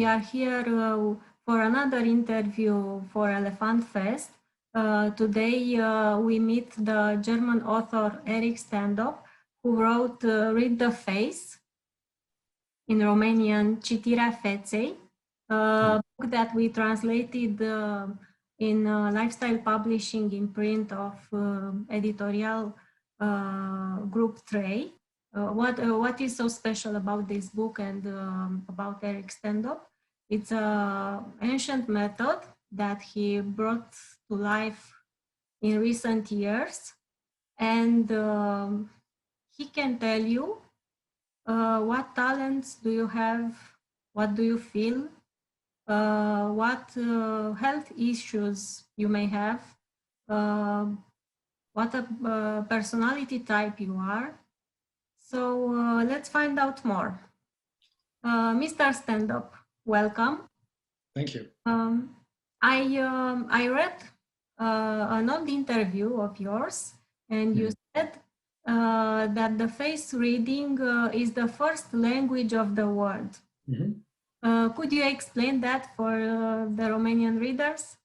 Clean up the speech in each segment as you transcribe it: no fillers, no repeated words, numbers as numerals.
are here for another interview for elefantFest. Today we meet the German author Eric Standop, who wrote Read the Face, in Romanian Citirea, feței, a book that we translated in lifestyle publishing in print of editorial group Trei. What is so special about this book and about Eric Standop? It's an ancient method that he brought to life in recent years, and he can tell you what talents do you have, what do you feel, what health issues you may have, what a personality type you are. So let's find out more. Mr. Standop, welcome. Thank you. I read an old interview of yours, and you said that the face reading is the first language of the world. Could you explain that for the Romanian readers?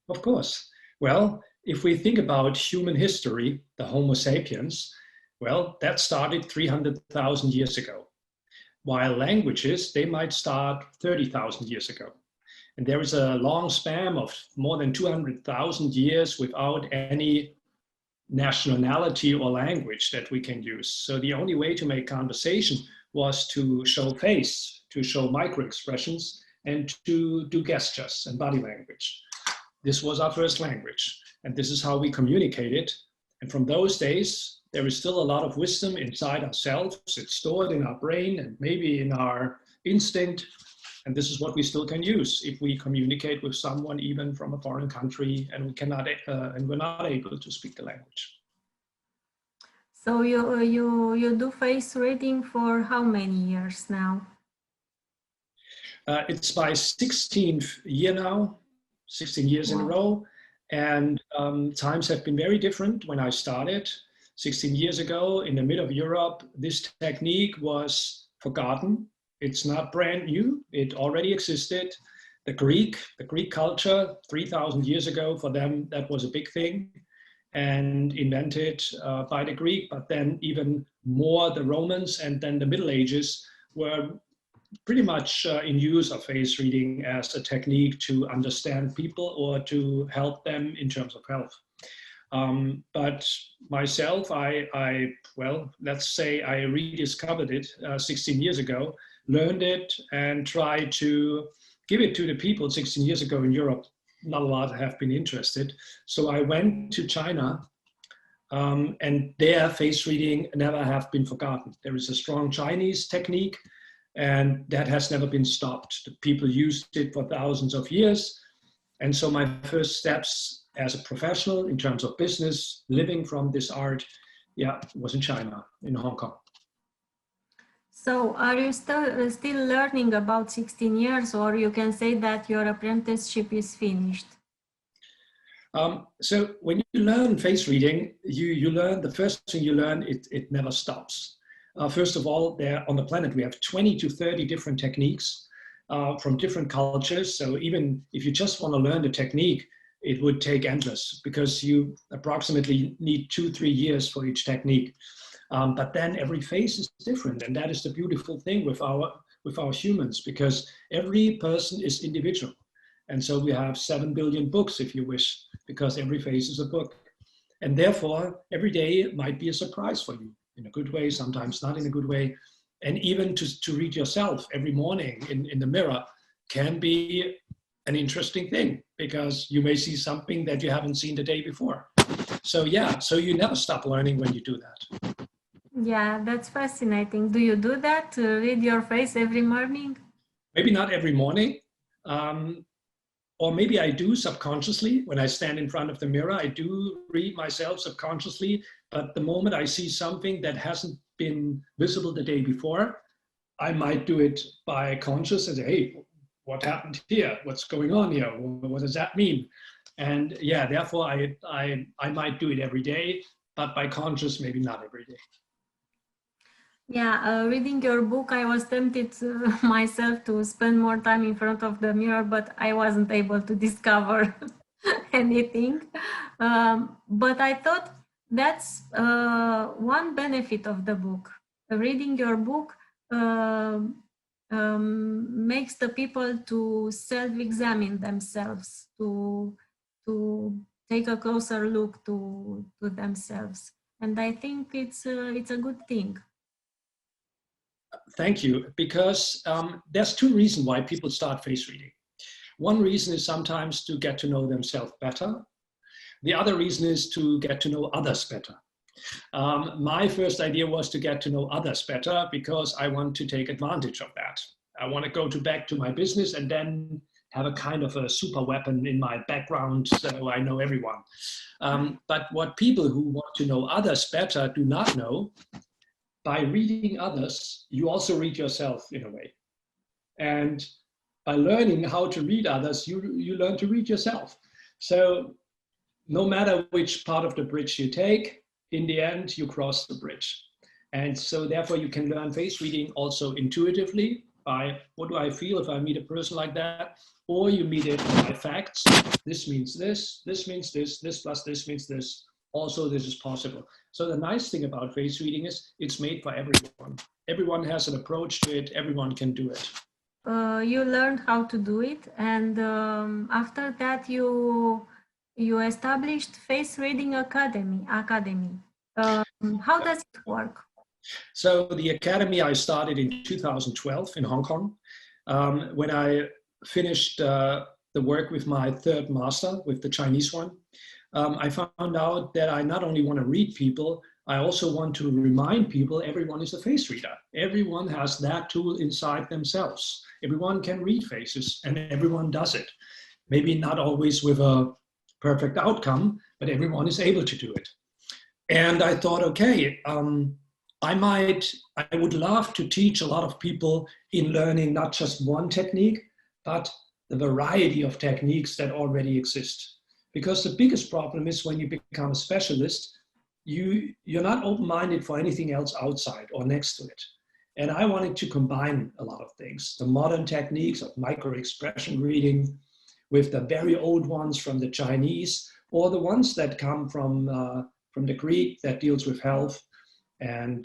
Of course. Well, if we think about human history, the Homo sapiens, well, that started 300,000 years ago. While languages, they might start 30,000 years ago. And there is a long span of more than 200,000 years without any nationality or language that we can use. So the only way to make conversation was to show face, to show micro-expressions, and to do gestures and body language. This was our first language, and this is how we communicated. And from those days, there is still a lot of wisdom inside ourselves. It's stored in our brain and maybe in our instinct. And this is what we still can use if we communicate with someone, even from a foreign country, and we're not able to speak the language. So you do face reading for how many years now? It's my 16th year now, 16 years in a row. And times have been very different. When I started 16 years ago in the middle of Europe, this technique was forgotten. It's not brand new. It already existed. The Greek culture, 3,000 years ago, for them, that was a big thing and invented by the Greek, but then even more the Romans and then the Middle Ages were pretty much in use of face reading as a technique to understand people or to help them in terms of health. But myself, well, let's say I rediscovered it 16 years ago, learned it and tried to give it to the people 16 years ago in Europe. Not a lot have been interested. So I went to China and their face reading never have been forgotten. There is a strong Chinese technique and that has never been stopped. The people used it for thousands of years. And so my first steps as a professional in terms of business, living from this art, was in China, in Hong Kong. So are you still learning about 16 years, or you can say that your apprenticeship is finished? So when you learn face reading, you learn, the first thing you learn, it never stops. First of all, there on the planet, we have 20 to 30 different techniques from different cultures. So even if you just want to learn the technique, it would take endless because you approximately need 2-3 years for each technique. But then every face is different. And that is the beautiful thing with our humans, because every person is individual. And so we have 7 billion books, if you wish, because every face is a book. And therefore, every day might be a surprise for you, in a good way, sometimes not in a good way. And even to read yourself every morning in the mirror can be an interesting thing, because you may see something that you haven't seen the day before. So so you never stop learning when you do that. Yeah, that's fascinating. Do you do that? Read your face every morning? Maybe not every morning. Or maybe I do subconsciously. When I stand in front of the mirror, I do read myself subconsciously. But the moment I see something that hasn't been visible the day before, I might do it by conscious and say, hey, what happened here? What's going on here? What does that mean? And therefore I might do it every day, but by conscious, maybe not every day. Yeah, reading your book, I was tempted myself to spend more time in front of the mirror, but I wasn't able to discover anything. But I thought that's one benefit of the book. Reading your book makes the people to self-examine themselves, to take a closer look to themselves, and I think it's a good thing. Thank you, because there's two reasons why people start face reading. One reason is sometimes to get to know themselves better. The other reason is to get to know others better. My first idea was to get to know others better because I want to take advantage of that. I want to go back to my business and then have a kind of a super weapon in my background so I know everyone. But what people who want to know others better do not know, by reading others, you also read yourself in a way. And by learning how to read others, you learn to read yourself. So no matter which part of the bridge you take, in the end, you cross the bridge. And so therefore you can learn face reading also intuitively by what do I feel if I meet a person like that, or you meet it by facts. This means this means this plus this means this. Also, this is possible. So the nice thing about face reading is it's made for everyone. Everyone has an approach to it. Everyone can do it. You learned how to do it, and after that you established Face Reading Academy. How does it work? So the academy I started in 2012 in Hong Kong. When I finished the work with my third master, with the Chinese one, I found out that I not only want to read people, I also want to remind people everyone is a face reader. Everyone has that tool inside themselves. Everyone can read faces and everyone does it. Maybe not always with a perfect outcome, but everyone is able to do it. And I thought, okay, I would love to teach a lot of people in learning not just one technique, but the variety of techniques that already exist. Because the biggest problem is when you become a specialist, you're not open-minded for anything else outside or next to it. And I wanted to combine a lot of things, the modern techniques of micro-expression reading with the very old ones from the Chinese, or the ones that come from the Greek that deals with health. And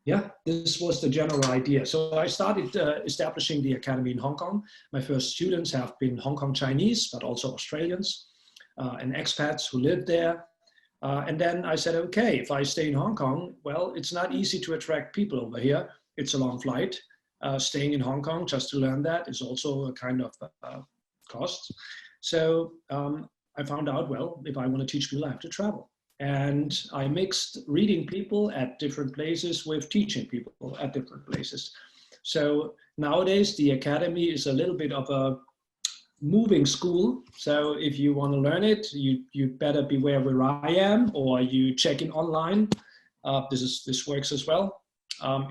yeah, this was the general idea. So I started establishing the academy in Hong Kong. My first students have been Hong Kong Chinese, but also Australians and expats who live there. And then I said, okay, if I stay in Hong Kong, well, it's not easy to attract people over here. It's a long flight. Staying in Hong Kong just to learn that is also a kind of cost. So I found out, well, if I want to teach people, I have to travel. And I mixed reading people at different places with teaching people at different places. So nowadays, the academy is a little bit of a moving school. So if you want to learn it, you better beware where I am, or you check in online. This works as well.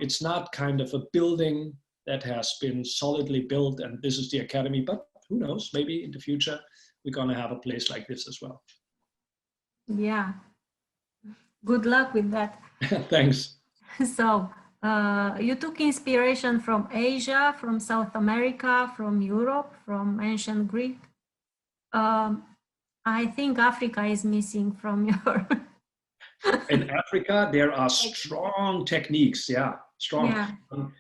It's not kind of a building that has been solidly built and this is the academy, but who knows, maybe in the future, we're going to have a place like this as well. Yeah. Good luck with that. Thanks. So you took inspiration from Asia, from South America, from Europe, from ancient Greek. I think Africa is missing from your... In Africa, there are strong techniques, strong. Yeah.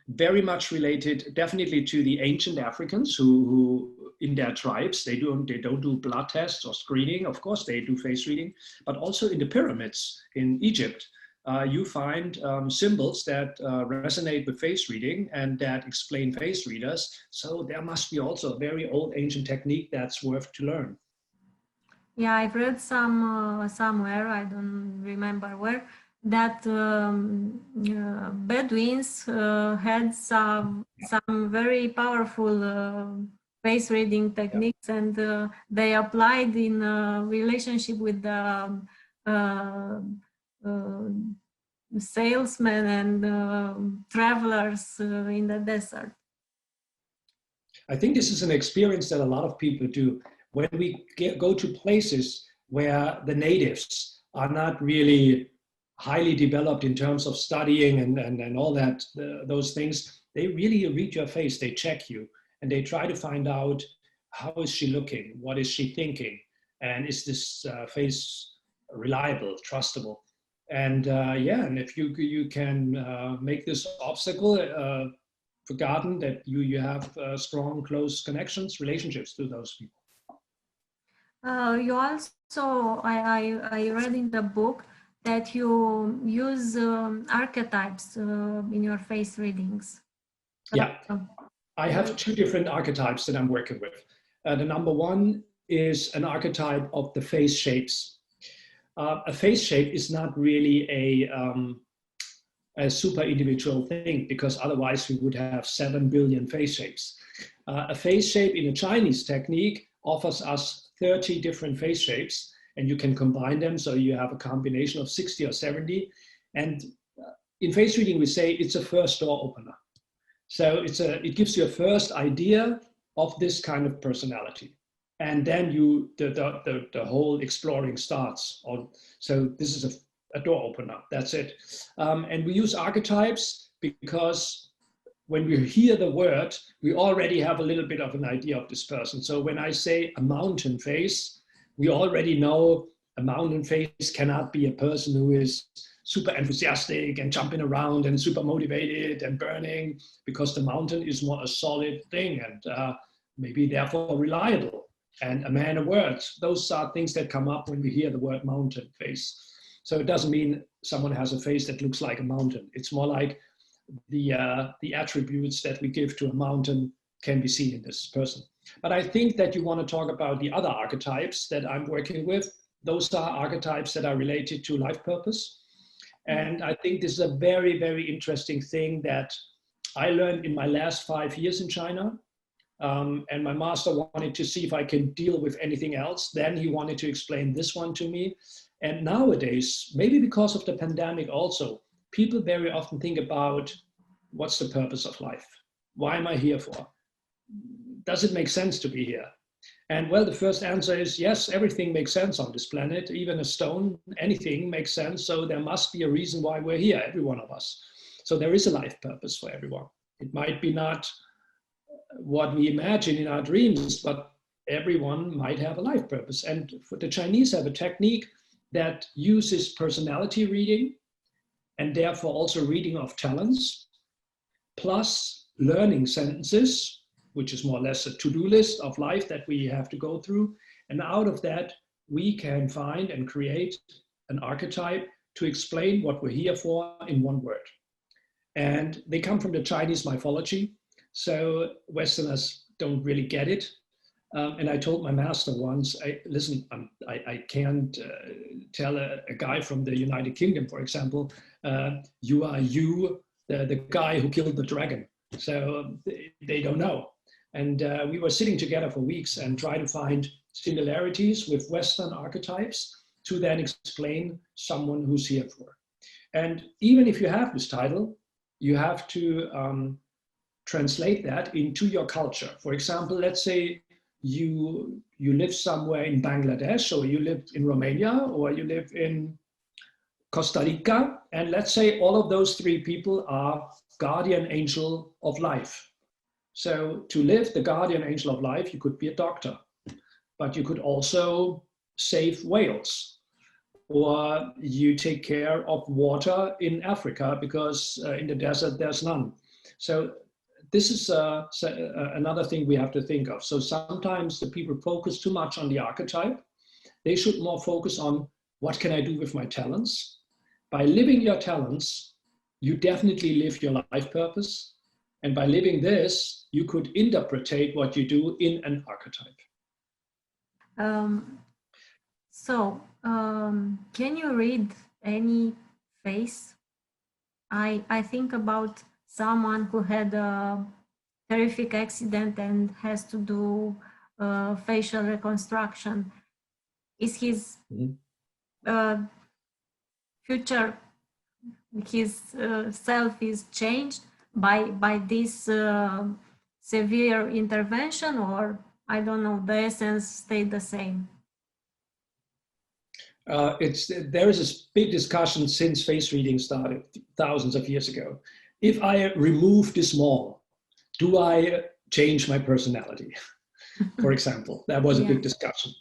Very much related, definitely to the ancient Africans who in their tribes, they don't do blood tests or screening. Of course, they do face reading, but also in the pyramids in Egypt, you find symbols that resonate with face reading and that explain face readers. So there must be also a very old ancient technique that's worth to learn. Yeah, I've read somewhere, I don't remember where, that Bedouins had some very powerful face reading techniques, and they applied in relationship with the salesmen and travelers in the desert. I think this is an experience that a lot of people do. When we go to places where the natives are not really highly developed in terms of studying and all that, those things, they really read your face, they check you, and they try to find out, how is she looking? What is she thinking? And is this face reliable, trustable? And yeah, and if you can make this obstacle forgotten, that you have strong, close connections, relationships to those people. You also, I read in the book that you use archetypes in your face readings. Yeah, I have 2 different archetypes that I'm working with. The number one is an archetype of the face shapes. A face shape is not really a super individual thing, because otherwise we would have 7 billion face shapes. A face shape in a Chinese technique offers us 30 different face shapes, and you can combine them, so you have a combination of 60 or 70. And in face reading, we say it's a first door opener. So it gives you a first idea of this kind of personality. And then the whole exploring starts. So this is a door opener, that's it. And we use archetypes because when we hear the word, we already have a little bit of an idea of this person. So when I say a mountain face, we already know a mountain face cannot be a person who is super enthusiastic and jumping around and super motivated and burning, because the mountain is more a solid thing and maybe therefore reliable. And a man of words, those are things that come up when we hear the word mountain face. So it doesn't mean someone has a face that looks like a mountain. It's more like the attributes that we give to a mountain can be seen in this person. But I think that you want to talk about the other archetypes that I'm working with. Those are archetypes that are related to life purpose. And I think this is a very, very interesting thing that I learned in my last 5 years in China. And my master wanted to see if I can deal with anything else. Then he wanted to explain this one to me. And nowadays, maybe because of the pandemic also, people very often think about, what's the purpose of life? Why am I here for? Does it make sense to be here? And well, the first answer is yes, everything makes sense on this planet, even a stone, anything makes sense. So there must be a reason why we're here, every one of us. So there is a life purpose for everyone. It might be not what we imagine in our dreams, but everyone might have a life purpose. And the Chinese have a technique that uses personality reading, and therefore also reading of talents, plus learning sentences, which is more or less a to-do list of life that we have to go through. And out of that, we can find and create an archetype to explain what we're here for in one word. And they come from the Chinese mythology, so Westerners don't really get it. And I told my master once, listen, I can't tell a guy from the United Kingdom, for example, you are the guy who killed the dragon. So they don't know. And we were sitting together for weeks and try to find similarities with Western archetypes to then explain someone who's here for. And even if you have this title, you have to translate that into your culture. For example, let's say you live somewhere in Bangladesh, or you live in Romania, or you live in Costa Rica, and let's say all of those 3 people are guardian angel of life. So to live the guardian angel of life, you could be a doctor, but you could also save whales, or you take care of water in Africa because in the desert there's none. So this is another thing we have to think of. So sometimes the people focus too much on the archetype. They should more focus on, what can I do with my talents? By living your talents, you definitely live your life purpose. And by living this, you could interpret what you do in an archetype. Can you read any face? I think about someone who had a terrific accident and has to do facial reconstruction. Is his future, his self is changed by this severe intervention, or I don't know, the essence stayed the same? There is this big discussion since face reading started thousands of years ago. If I remove this mall, do I change my personality? For example, that was a big discussion.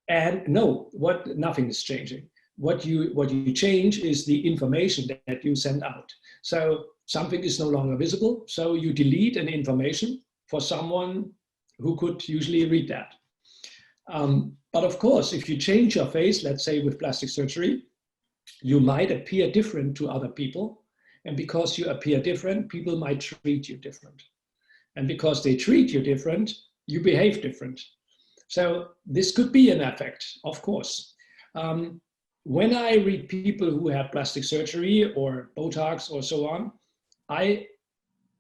And no, nothing is changing. What you change is the information that you send out. So something is no longer visible, so you delete an information for someone who could usually read that. But of course, if you change your face, let's say with plastic surgery, you might appear different to other people. And because you appear different, people might treat you different. And because they treat you different, you behave different. So this could be an effect, of course. When I read people who have plastic surgery or Botox or so on,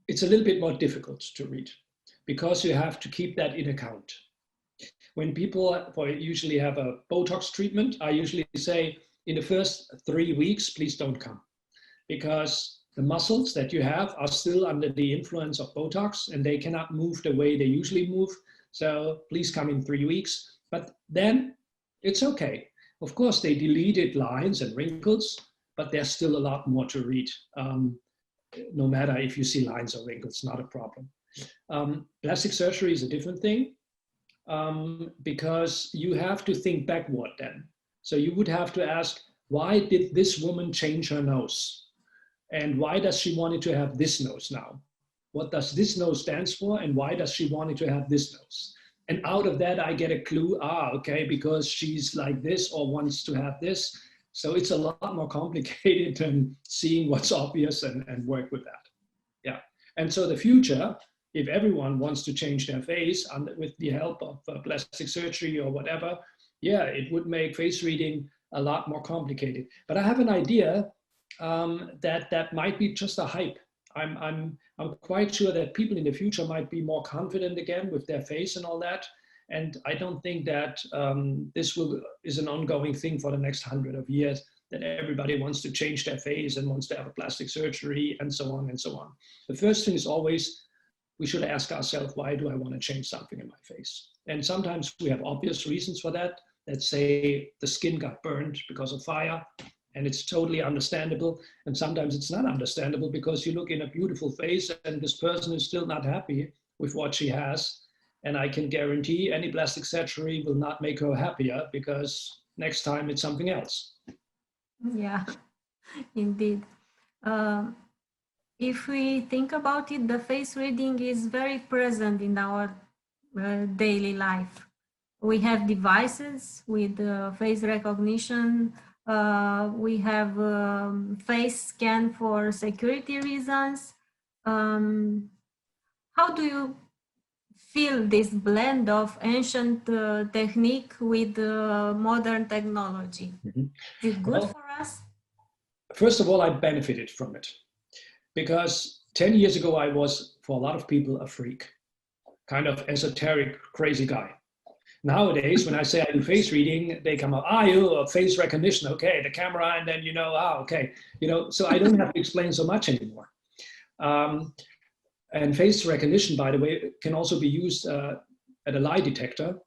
it's a little bit more difficult to read because you have to keep that in account. When people usually have a Botox treatment, I usually say in the first 3 weeks, please don't come, because the muscles that you have are still under the influence of Botox and they cannot move the way they usually move. So please come in 3 weeks, but then it's okay. Of course, they deleted lines and wrinkles, but there's still a lot more to read. No matter if you see lines or wrinkles, not a problem. Plastic surgery is a different thing. Because you have to think backward then. So you would have to ask, why did this woman change her nose? And why does she want to have this nose now? What does this nose stand for? And why does she want to have this nose? And out of that, I get a clue, okay, because she's like this or wants to have this. So it's a lot more complicated than seeing what's obvious and work with that. Yeah. And so the future, if everyone wants to change their face with the help of plastic surgery or whatever, yeah, it would make face reading a lot more complicated. But I have an idea that might be just a hype. I'm quite sure that people in the future might be more confident again with their face and all that. And I don't think that this is an ongoing thing for the next 100 of years, that everybody wants to change their face and wants to have a plastic surgery and so on and so on. The first thing is always, we should ask ourselves, why do I want to change something in my face? And sometimes we have obvious reasons for that. Let's say the skin got burned because of fire, and it's totally understandable. And sometimes it's not understandable because you look in a beautiful face and this person is still not happy with what she has. And I can guarantee any plastic surgery will not make her happier, because next time it's something else. Yeah, indeed. If we think about it, the face reading is very present in our daily life. We have devices with face recognition. We have face scan for security reasons. How do you feel this blend of ancient technique with modern technology? Mm-hmm. Is it good for us? First of all, I benefited from it. Because 10 years ago, I was, for a lot of people, a freak, kind of esoteric, crazy guy. Nowadays, when I say I do face reading, they come up, you face recognition, okay, the camera, and then okay, so I don't have to explain so much anymore. And face recognition, by the way, can also be used at a lie detector.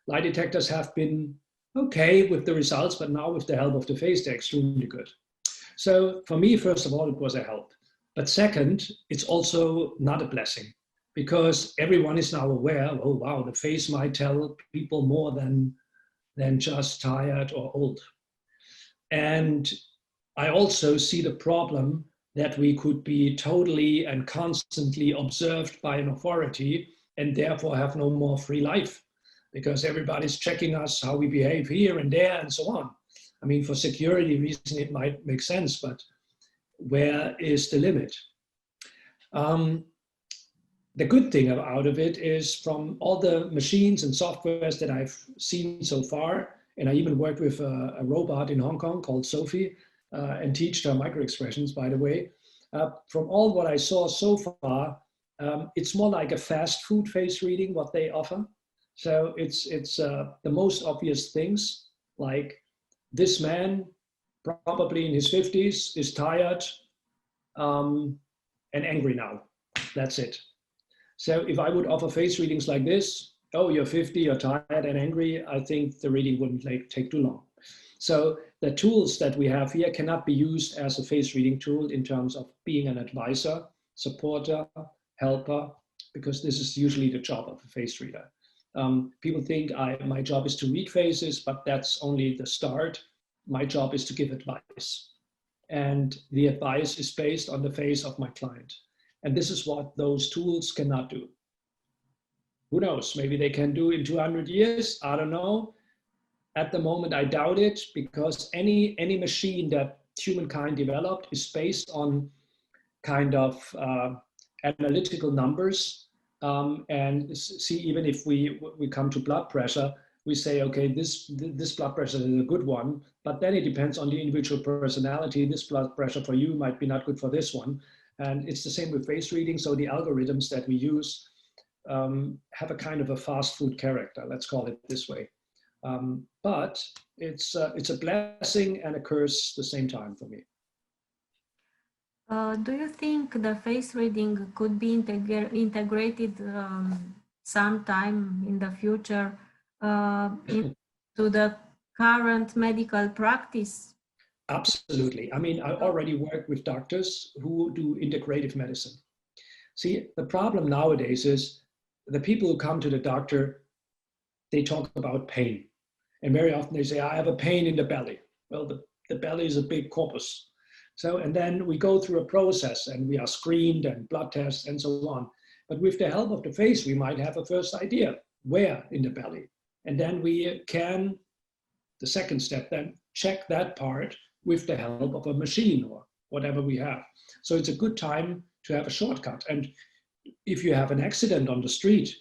Lie detectors have been okay with the results, but now with the help of the face, they're extremely good. So for me, first of all, it was a help. But second, it's also not a blessing, because everyone is now aware, oh, wow, the face might tell people more than just tired or old. And I also see the problem that we could be totally and constantly observed by an authority and therefore have no more free life, because everybody's checking us, how we behave here and there and so on. I mean, for security reasons, it might make sense, but where is the limit? The good thing out of it is, from all the machines and softwares that I've seen so far, and I even worked with a robot in Hong Kong called Sophie and teach her microexpressions, by the way. From all what I saw so far, it's more like a fast food face reading, what they offer. So it's the most obvious things, like this man, probably in his 50s, is tired and angry now. That's it. So if I would offer face readings like this, oh, you're 50, you're tired and angry, I think the reading wouldn't take too long. So the tools that we have here cannot be used as a face reading tool in terms of being an advisor, supporter, helper, because this is usually the job of a face reader. People think my job is to read faces, but that's only the start. My job is to give advice. And the advice is based on the face of my client. And this is what those tools cannot do. Who knows? Maybe they can do in 200 years. I don't know. At the moment, I doubt it, because any machine that humankind developed is based on kind of analytical numbers. And see, even if we come to blood pressure, we say, okay, this blood pressure is a good one, but then it depends on the individual personality. This blood pressure for you might be not good for this one. And it's the same with face reading. So the algorithms that we use have a kind of a fast food character, let's call it this way. But it's a blessing and a curse at the same time for me. Do you think the face reading could be integrated sometime in the future into the current medical practice? Absolutely. I mean, I already work with doctors who do integrative medicine. See, the problem nowadays is the people who come to the doctor, they talk about pain. And very often they say, I have a pain in the belly. Well, the belly is a big corpus. So, and then we go through a process and we are screened and blood tests and so on. But with the help of the face, we might have a first idea where in the belly. And then we can, the second step, then check that part with the help of a machine or whatever we have. So it's a good time to have a shortcut. And if you have an accident on the street,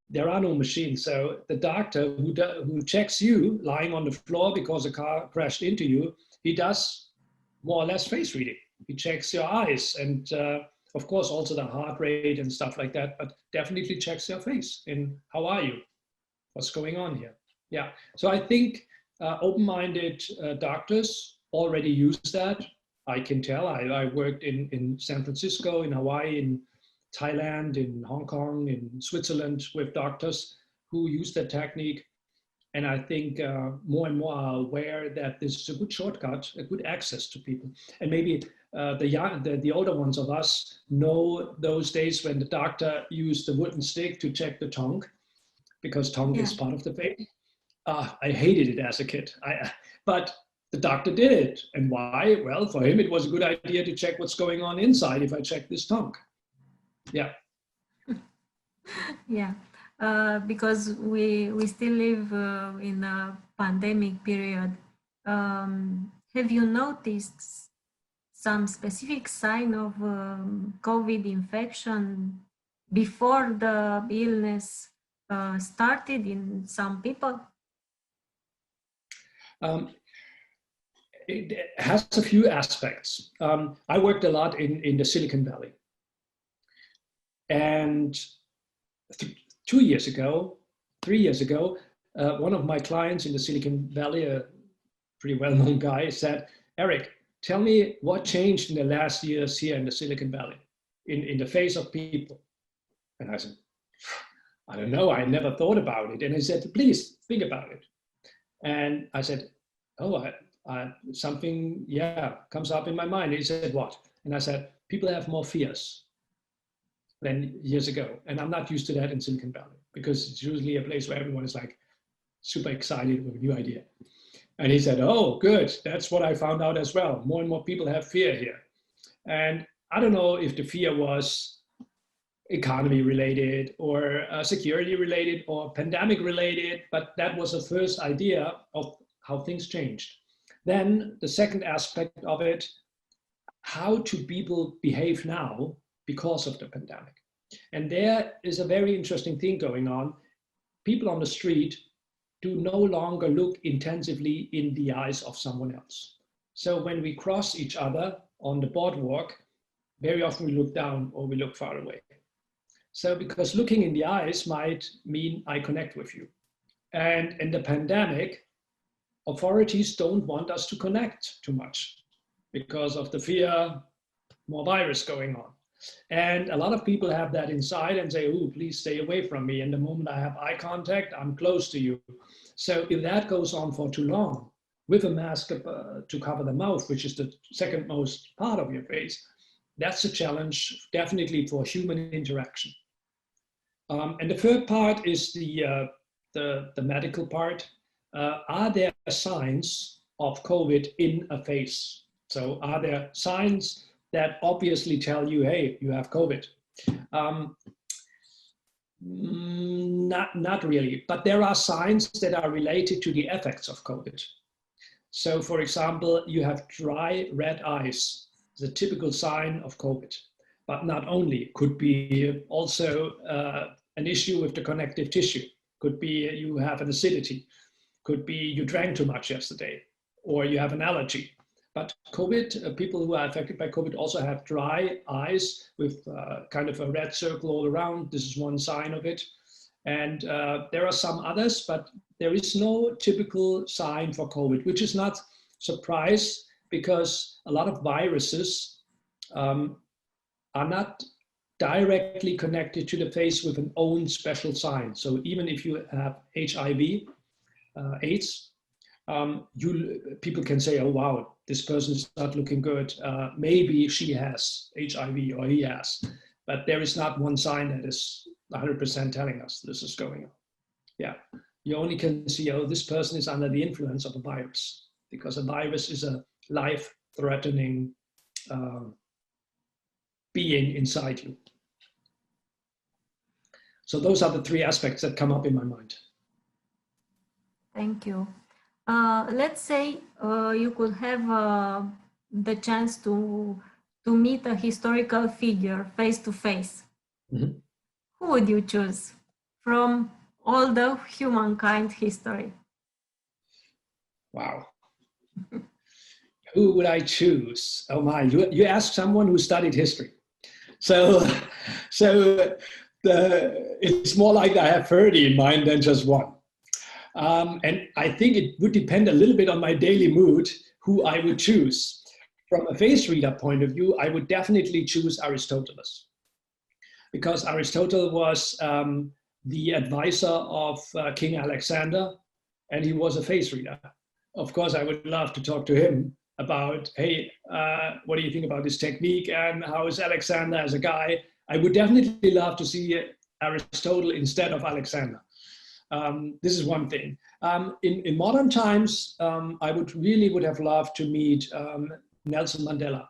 there are no machines. So the doctor who checks you lying on the floor because a car crashed into you, he does more or less face reading. He checks your eyes and of course also the heart rate and stuff like that, but definitely checks your face in how are you? What's going on here? Yeah, so I think open-minded doctors already use that. I can tell. I worked in San Francisco, in Hawaii, in Thailand, in Hong Kong, in Switzerland with doctors who use that technique. And I think more and more are aware that this is a good shortcut, a good access to people. And maybe the older ones of us know those days when the doctor used the wooden stick to check the tongue, because tongue is part of the face. I hated it as a kid, but the doctor did it. And why? Well, for him, it was a good idea to check what's going on inside if I check this tongue. Yeah. Yeah. Because we still live in a pandemic period. Have you noticed some specific sign of COVID infection before the illness started in some people? It has a few aspects. I worked a lot in the Silicon Valley. And 3 years ago, one of my clients in the Silicon Valley, a pretty well-known guy, said, Eric, tell me what changed in the last years here in the Silicon Valley, in the face of people. And I said, I don't know, I never thought about it. And he said, please think about it. And I said, oh, something, comes up in my mind. He said, what? And I said, people have more fears than years ago. And I'm not used to that in Silicon Valley, because it's usually a place where everyone is like super excited with a new idea. And he said, oh, good. That's what I found out as well. More and more people have fear here. And I don't know if the fear was economy related or security related or pandemic related, but that was the first idea of how things changed. Then the second aspect of it, how do people behave now because of the pandemic? And there is a very interesting thing going on. People on the street do no longer look intensively in the eyes of someone else. So when we cross each other on the boardwalk, very often we look down or we look far away. So because looking in the eyes might mean I connect with you. And in the pandemic, authorities don't want us to connect too much because of the fear, more virus going on. And a lot of people have that inside and say, oh, please stay away from me. And the moment I have eye contact, I'm close to you. So if that goes on for too long, with a mask to cover the mouth, which is the second most part of your face, that's a challenge definitely for human interaction. And the third part is the medical part. Are there signs of COVID in a face? So are there signs that obviously tell you, hey, you have COVID? Not really, but there are signs that are related to the effects of COVID. So for example, you have dry red eyes. It's a typical sign of COVID, but not only. Could be also an issue with the connective tissue. Could be you have an acidity. Could be you drank too much yesterday, or you have an allergy. But COVID, people who are affected by COVID also have dry eyes with kind of a red circle all around. This is one sign of it. And there are some others, but there is no typical sign for COVID, which is not surprise because a lot of viruses are not directly connected to the face with an own special sign. So even if you have HIV, AIDS, people can say, oh, wow, this person is not looking good. Maybe she has HIV or he has, but there is not one sign that is 100% telling us this is going on. Yeah, you only can see, oh, this person is under the influence of a virus, because a virus is a life-threatening being inside you. So those are the three aspects that come up in my mind. Thank you. Let's say you could have the chance to meet a historical figure face to face. Mm-hmm. Who would you choose from all the humankind history? Wow. Who would I choose? Oh my, you asked someone who studied history. So it's more like I have 30 in mind than just one. And I think it would depend a little bit on my daily mood who I would choose. From a face reader point of view, I would definitely choose Aristotle, because Aristotle was the advisor of King Alexander, and he was a face reader. Of course, I would love to talk to him about, hey, what do you think about this technique, and how is Alexander as a guy? I would definitely love to see Aristotle instead of Alexander. This is one thing. In modern times, I would have loved to meet Nelson Mandela.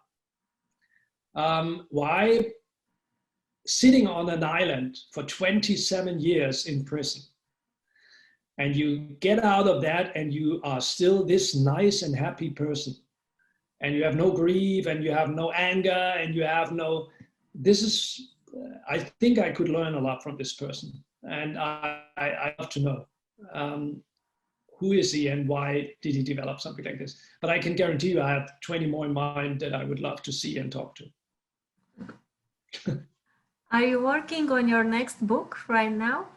Why? Sitting on an island for 27 years in prison, and you get out of that and you are still this nice and happy person, and you have no grief and you have no anger and you have no, I think I could learn a lot from this person. And I love to know who is he and why did he develop something like this. But I can guarantee you I have 20 more in mind that I would love to see and talk to. Are you working on your next book right now?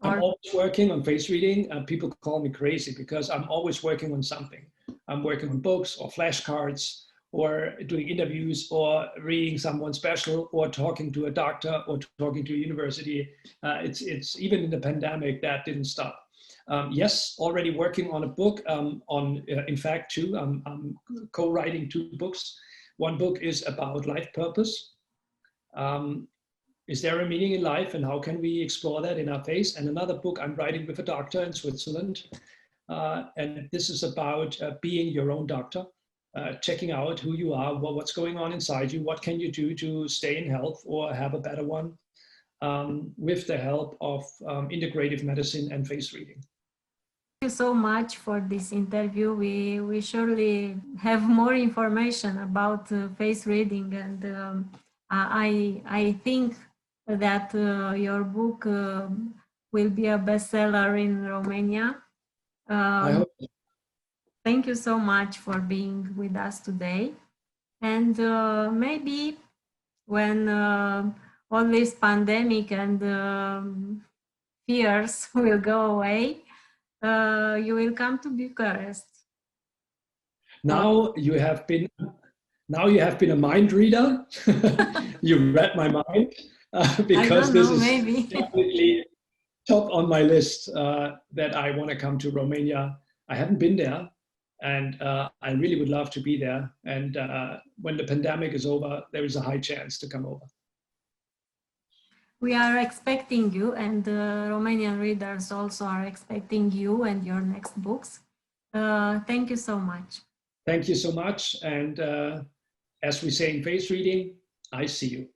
I'm always working on face reading. People call me crazy because I'm always working on something. I'm working on books or flashcards, or doing interviews, or reading someone special, or talking to a doctor, or talking to a university. It's even in the pandemic that didn't stop. Yes, already working on a book, in fact, two. I'm co-writing 2 books. One book is about life purpose. Is there a meaning in life, and how can we explore that in our face? And another book I'm writing with a doctor in Switzerland. And this is about being your own doctor. Checking out who you are, what's going on inside you, what can you do to stay in health or have a better one, with the help of integrative medicine and face reading. Thank you so much for this interview. We surely have more information about face reading, and I think that your book will be a bestseller in Romania. I hope. Thank you so much for being with us today. And maybe when all this pandemic and fears will go away, you will come to Bucharest. Now you have been a mind reader. You read my mind, because this is maybe. definitely top on my list that I want to come to Romania. I haven't been there. And I really would love to be there. And when the pandemic is over, there is a high chance to come over. We are expecting you, and Romanian readers also are expecting you and your next books. Thank you so much. Thank you so much. And as we say in face reading, I see you.